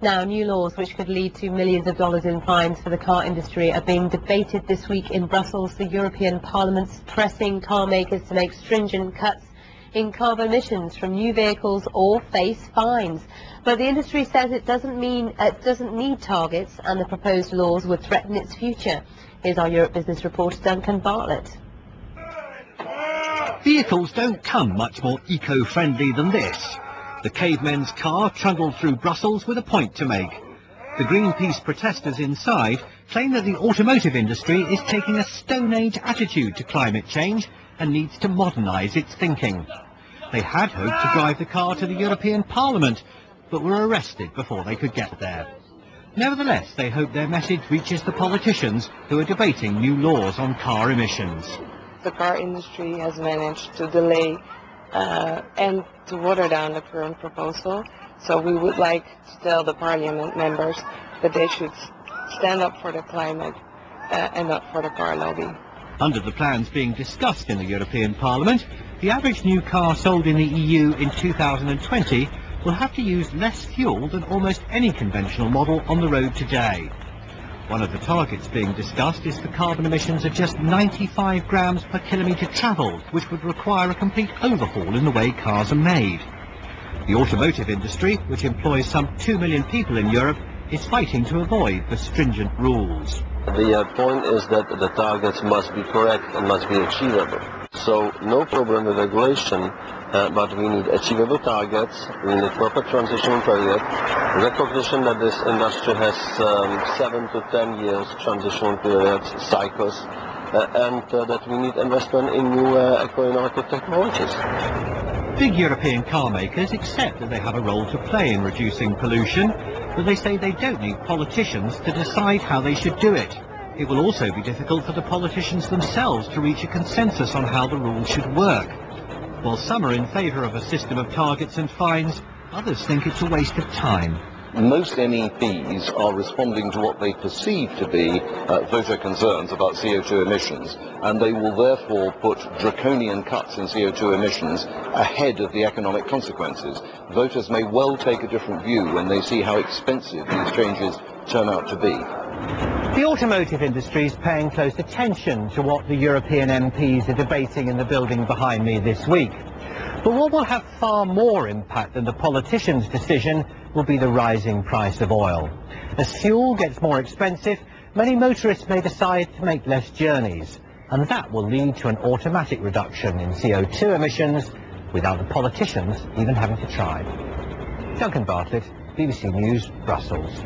Now, new laws which could lead to millions of dollars in fines for the car industry are being debated this week in Brussels. The European Parliament's pressing car makers to make stringent cuts in carbon emissions from new vehicles or face fines. But the industry says it doesn't need targets, and the proposed laws would threaten its future. Here's our Europe Business reporter Duncan Bartlett. Vehicles don't come much more eco-friendly than this. The caveman's car trundled through Brussels with a point to make. The Greenpeace protesters inside claim that the automotive industry is taking a Stone Age attitude to climate change and needs to modernise its thinking. They had hoped to drive the car to the European Parliament, but were arrested before they could get there. Nevertheless, they hope their message reaches the politicians who are debating new laws on car emissions. The car industry has managed to delay and to water down the current proposal. So we would like to tell the Parliament members that they should stand up for the climate and not for the car lobby. Under the plans being discussed in the European Parliament, the average new car sold in the EU in 2020 will have to use less fuel than almost any conventional model on the road today. One of the targets being discussed is for carbon emissions of just 95 grams per kilometre travelled, which would require a complete overhaul in the way cars are made. The automotive industry, which employs some 2 million people in Europe, is fighting to avoid the stringent rules. The point is that the targets must be correct and must be achievable. So no problem with regulation, but we need achievable targets, we need proper transition period, recognition that this industry has 7 to 10 years transition period cycles, and that we need investment in new eco-innovative technologies. Big European car makers accept that they have a role to play in reducing pollution, but they say they don't need politicians to decide how they should do it. It will also be difficult for the politicians themselves to reach a consensus on how the rules should work. While some are in favour of a system of targets and fines, others think it's a waste of time. Most MEPs are responding to what they perceive to be voter concerns about CO2 emissions, and they will therefore put draconian cuts in CO2 emissions ahead of the economic consequences. Voters may well take a different view when they see how expensive these changes turn out to be. The automotive industry is paying close attention to what the European MPs are debating in the building behind me this week. But what will have far more impact than the politicians' decision will be the rising price of oil. As fuel gets more expensive, many motorists may decide to make less journeys, and that will lead to an automatic reduction in CO2 emissions without the politicians even having to try. Duncan Bartlett, BBC News, Brussels.